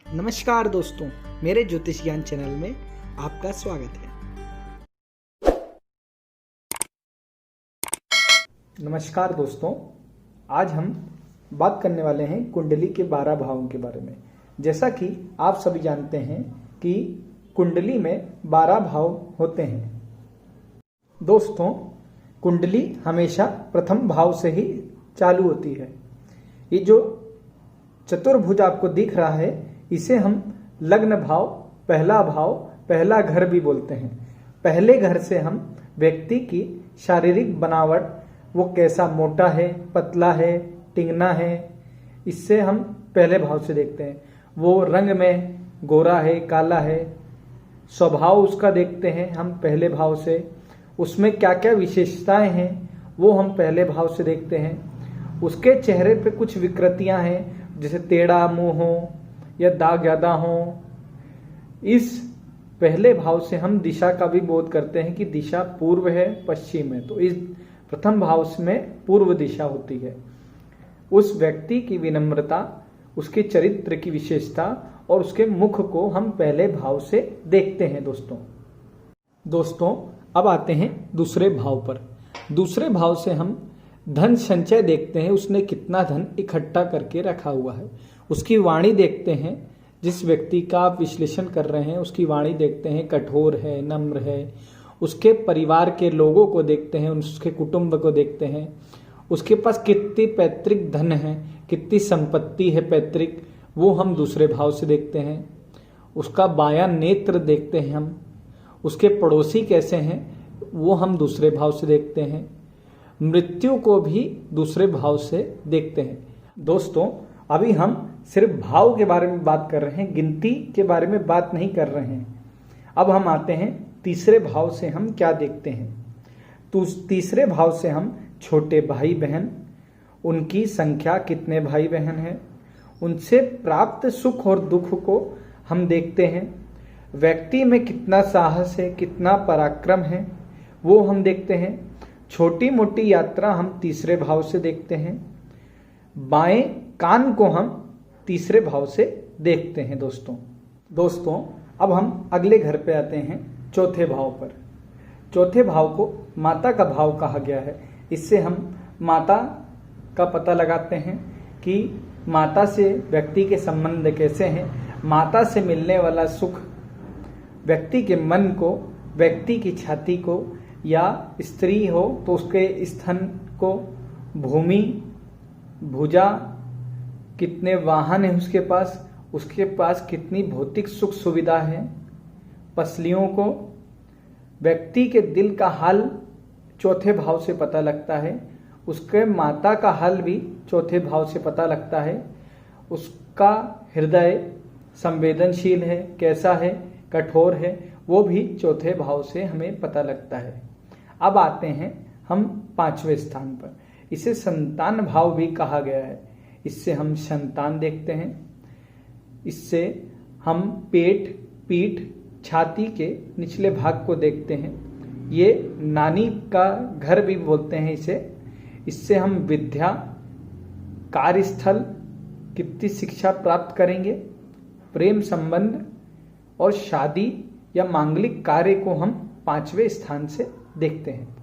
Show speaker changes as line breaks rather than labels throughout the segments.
नमस्कार दोस्तों, मेरे ज्योतिष ज्ञान चैनल में आपका स्वागत है। नमस्कार दोस्तों, आज हम बात करने वाले हैं कुंडली के 12 भावों के बारे में। जैसा कि आप सभी जानते हैं कि कुंडली में 12 भाव होते हैं। दोस्तों, कुंडली हमेशा प्रथम भाव से ही चालू होती है। ये जो चतुर्भुज आपको दिख रहा है, इसे हम लग्न भाव, पहला घर भी बोलते हैं। पहले घर से हम व्यक्ति की शारीरिक बनावट, वो कैसा मोटा है, पतला है, टिंगना है, इससे हम पहले भाव से देखते हैं। वो रंग में गोरा है, काला है, स्वभाव उसका देखते हैं हम पहले भाव से। उसमें क्या क्या विशेषताएं हैं वो हम पहले भाव से देखते हैं। उसके चेहरे पे कुछ विकृतियां हैं, जैसे टेढ़ा मुंह हो या दाग ज्यादा हो। इस पहले भाव से हम दिशा का भी बोध करते हैं कि दिशा पूर्व है, पश्चिम है, तो इस प्रथम भाव में पूर्व दिशा होती है। उस व्यक्ति की विनम्रता, उसके चरित्र की विशेषता और उसके मुख को हम पहले भाव से देखते हैं। दोस्तों अब आते हैं दूसरे भाव पर। दूसरे भाव से हम धन संचय देखते हैं, उसने कितना धन इकट्ठा करके रखा हुआ है। उसकी वाणी देखते हैं, जिस व्यक्ति का आप विश्लेषण कर रहे हैं उसकी वाणी देखते हैं, कठोर है, नम्र है। उसके परिवार के लोगों को देखते हैं, उसके कुटुंब को देखते हैं। उसके पास कितनी पैतृक धन है, कितनी संपत्ति है पैतृक, वो हम दूसरे भाव से देखते हैं। उसका बायां नेत्र देखते हैं हम। उसके पड़ोसी कैसे हैं वो हम दूसरे भाव से देखते हैं। मृत्यु को भी दूसरे भाव से देखते हैं। दोस्तों, अभी हम सिर्फ भाव के बारे में बात कर रहे हैं, गिनती के बारे में बात नहीं कर रहे हैं। अब हम आते हैं तीसरे भाव से हम क्या देखते हैं। तो तीसरे भाव से हम छोटे भाई बहन, उनकी संख्या, कितने भाई बहन हैं, उनसे प्राप्त सुख और दुख को हम देखते हैं। व्यक्ति में कितना साहस है, कितना पराक्रम है, वो हम देखते हैं। छोटी मोटी यात्रा हम तीसरे भाव से देखते हैं। बाएं कान को हम तीसरे भाव से देखते हैं। दोस्तों अब हम अगले घर पे आते हैं, चौथे भाव पर। चौथे भाव को माता का भाव कहा गया है। इससे हम माता का पता लगाते हैं कि माता से व्यक्ति के संबंध कैसे हैं। माता से मिलने वाला सुख व्यक्ति के मन को, व्यक्ति की छाती को, या स्त्री हो तो उसके स्तन को, भूमि, भुजा, कितने वाहन है उसके पास कितनी भौतिक सुख सुविधा है, पसलियों को, व्यक्ति के दिल का हाल चौथे भाव से पता लगता है। उसके माता का हाल भी चौथे भाव से पता लगता है। उसका हृदय संवेदनशील है, कैसा है, कठोर है, वो भी चौथे भाव से हमें पता लगता है। अब आते हैं हम पांचवें स्थान पर। इसे संतान भाव भी कहा गया है। इससे हम संतान देखते हैं। इससे हम पेट, पीठ, छाती के निचले भाग को देखते हैं। ये नानी का घर भी बोलते हैं इसे। इससे हम विद्या, कार्यस्थल, कितनी शिक्षा प्राप्त करेंगे, प्रेम संबंध और शादी या मांगलिक कार्य को हम पांचवें स्थान से देखते हैं।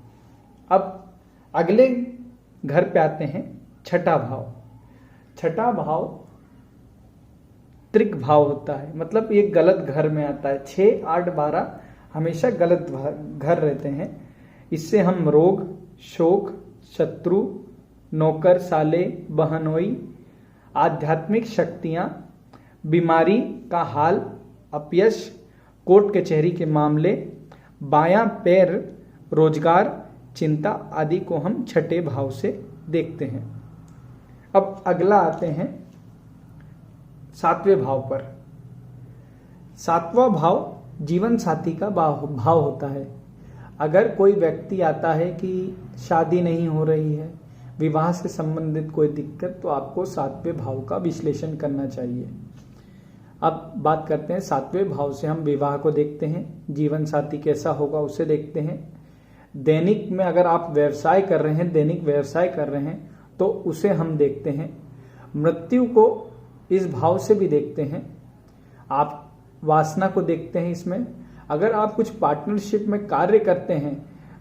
अब अगले घर पे आते हैं, छठा भाव। छठा भाव त्रिक भाव होता है, मतलब ये गलत घर में आता है। 6, 8, 12 हमेशा गलत घर रहते हैं। इससे हम रोग, शोक, शत्रु, नौकर, साले, बहनोई, आध्यात्मिक शक्तियां, बीमारी का हाल, अपयश, कोर्ट कचहरी के मामले, बायां पैर, रोजगार, चिंता आदि को हम छठे भाव से देखते हैं। अब अगला आते हैं सातवें भाव पर। सातवां भाव जीवन साथी का भाव होता है। अगर कोई व्यक्ति आता है कि शादी नहीं हो रही है, विवाह से संबंधित कोई दिक्कत, तो आपको सातवें भाव का विश्लेषण करना चाहिए। अब बात करते हैं सातवें भाव से हम विवाह को देखते हैं, जीवन साथी कैसा होगा उसे देखते हैं। दैनिक में अगर आप व्यवसाय कर रहे हैं, दैनिक व्यवसाय कर रहे हैं, तो उसे हम देखते हैं। मृत्यु को इस भाव से भी देखते हैं। आप वासना को देखते हैं इसमें। अगर आप कुछ पार्टनरशिप में कार्य करते हैं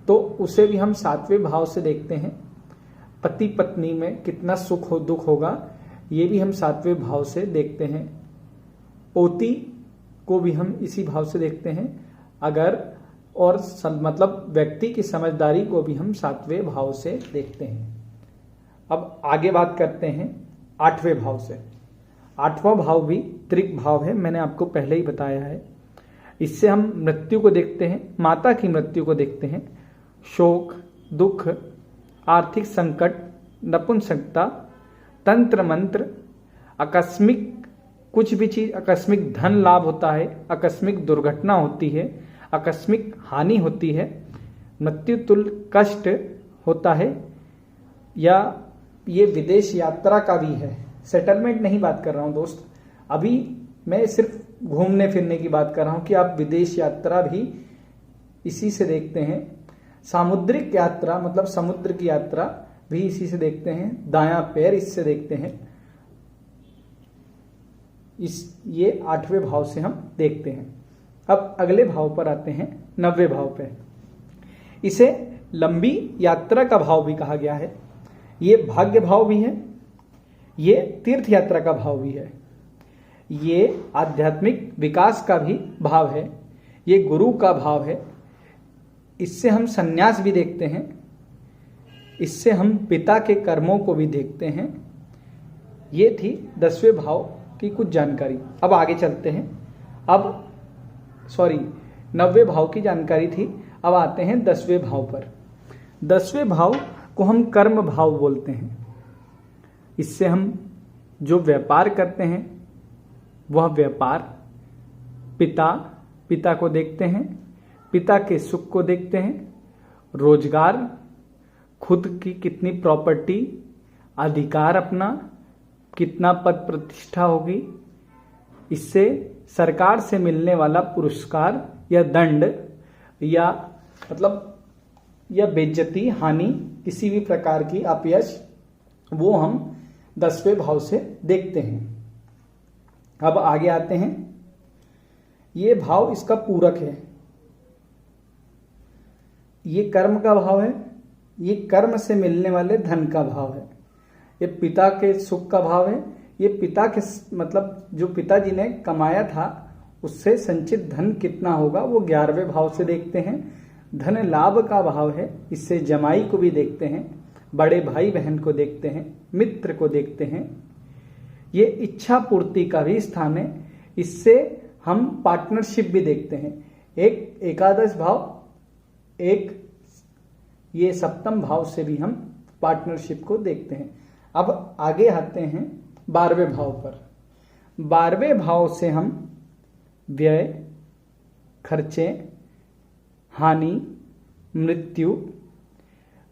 तो उसे भी हम 7वें भाव से देखते हैं। पति पत्नी में कितना सुख हो दुख होगा ये भी हम 7वें भाव से देखते हैं। पोती को भी हम इसी भाव से देखते हैं। अगर और मतलब व्यक्ति की समझदारी को भी हम 7वें भाव से देखते हैं। अब आगे बात करते हैं 8वें भाव से। 8वां भाव भी त्रिक भाव है, मैंने आपको पहले ही बताया है। इससे हम मृत्यु को देखते हैं, माता की मृत्यु को देखते हैं, शोक, दुख, आर्थिक संकट, नपुंसकता, तंत्र मंत्र, आकस्मिक कुछ भी चीज, आकस्मिक धन लाभ होता है, आकस्मिक दुर्घटना होती है, आकस्मिक हानि होती है, मृत्यु तुल्य कष्ट होता है, या ये विदेश यात्रा का भी है। सेटलमेंट नहीं बात कर रहा हूं दोस्त, अभी मैं सिर्फ घूमने फिरने की बात कर रहा हूं कि आप विदेश यात्रा भी इसी से देखते हैं। सामुद्रिक यात्रा मतलब समुद्र की यात्रा भी इसी से देखते हैं। दायां पैर इससे देखते हैं। ये 8वें भाव से हम देखते हैं। अब अगले भाव पर आते हैं 9वें भाव पे। इसे लंबी यात्रा का भाव भी कहा गया है। ये भाग्य भाव भी है, ये तीर्थ यात्रा का भाव भी है, ये आध्यात्मिक विकास का भी भाव है, ये गुरु का भाव है। इससे हम संन्यास भी देखते हैं, इससे हम पिता के कर्मों को भी देखते हैं। ये थी 10वें भाव की कुछ जानकारी। अब आगे चलते हैं। 9वें भाव की जानकारी थी, अब आते हैं 10वें भाव पर। 10वें भाव को हम कर्म भाव बोलते हैं। इससे हम जो व्यापार करते हैं वह व्यापार, पिता को देखते हैं, पिता के सुख को देखते हैं, रोजगार, खुद की कितनी प्रॉपर्टी, अधिकार अपना, कितना पद प्रतिष्ठा होगी, इससे सरकार से मिलने वाला पुरस्कार या दंड या मतलब या बेइज्जती, हानि, किसी भी प्रकार की अपयश, वो हम 10वें भाव से देखते हैं। अब आगे आते हैं। ये भाव इसका पूरक है। ये कर्म का भाव है, ये कर्म से मिलने वाले धन का भाव है। ये पिता के सुख का भाव है, ये पिता के मतलब जो पिताजी ने कमाया था उससे संचित धन कितना होगा वो 11वें भाव से देखते हैं। धन लाभ का भाव है, इससे जमाई को भी देखते हैं, बड़े भाई बहन को देखते हैं, मित्र को देखते हैं। ये इच्छा पूर्ति का भी स्थान है, इससे हम पार्टनरशिप भी देखते हैं। एक एकादश भाव, एक ये 7वें भाव से भी हम पार्टनरशिप को देखते हैं। अब आगे आते हैं 12वें भाव पर। 12वें भाव से हम व्यय, खर्चे, हानि, मृत्यु,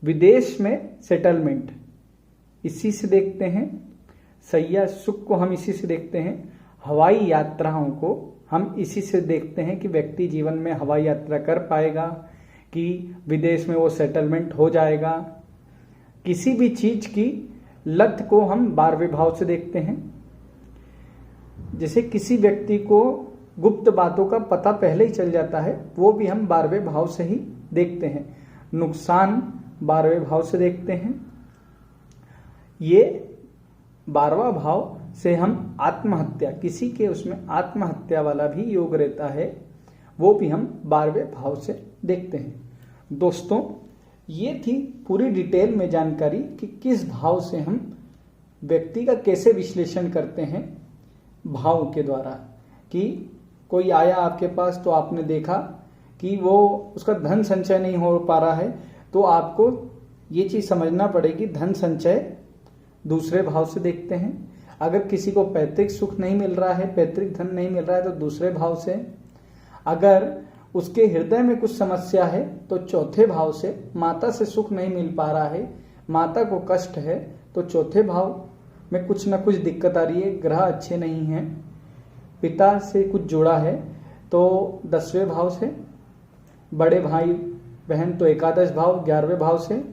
विदेश में सेटलमेंट इसी से देखते हैं। सैया सुख को हम इसी से देखते हैं। हवाई यात्राओं को हम इसी से देखते हैं कि व्यक्ति जीवन में हवाई यात्रा कर पाएगा, कि विदेश में वो सेटलमेंट हो जाएगा। किसी भी चीज की लत को हम 12वें भाव से देखते हैं। जैसे किसी व्यक्ति को गुप्त बातों का पता पहले ही चल जाता है, वो भी हम 12वें भाव से ही देखते हैं। नुकसान 12वें भाव से देखते हैं। ये 12वां भाव से हम आत्महत्या, किसी के उसमें आत्महत्या वाला भी योग रहता है, वो भी हम 12वें भाव से देखते हैं। दोस्तों, ये थी पूरी डिटेल में जानकारी कि किस भाव से हम व्यक्ति का कैसे विश्लेषण करते हैं भाव के द्वारा। कि कोई आया आपके पास तो आपने देखा कि वो उसका धन संचय नहीं हो पा रहा है, तो आपको ये चीज समझना पड़ेगी धन संचय दूसरे भाव से देखते हैं। अगर किसी को पैतृक सुख नहीं मिल रहा है, पैतृक धन नहीं मिल रहा है, तो दूसरे भाव से। अगर उसके हृदय में कुछ समस्या है तो चौथे भाव से। माता से सुख नहीं मिल पा रहा है, माता को कष्ट है, तो चौथे भाव में कुछ ना कुछ दिक्कत आ रही है, ग्रह अच्छे नहीं हैं। पिता से कुछ जुड़ा है तो 10वें भाव से। बड़े भाई बहन तो एकादश भाव 11वें भाव से।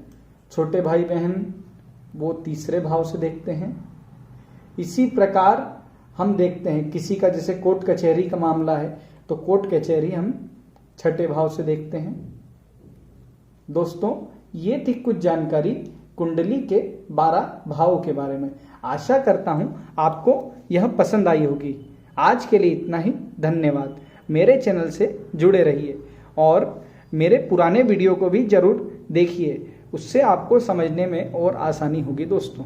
छोटे भाई बहन वो 3रे भाव से देखते हैं। इसी प्रकार हम देखते हैं किसी का जैसे कोर्ट कचहरी का मामला है तो कोर्ट कचहरी हम छठे भाव से देखते हैं। दोस्तों, ये थी कुछ जानकारी कुंडली के 12 भावों के बारे में। आशा करता हूं आपको यह पसंद आई होगी। आज के लिए इतना ही। धन्यवाद। मेरे चैनल से जुड़े रहिए और मेरे पुराने वीडियो को भी जरूर देखिए, उससे आपको समझने में और आसानी होगी दोस्तों।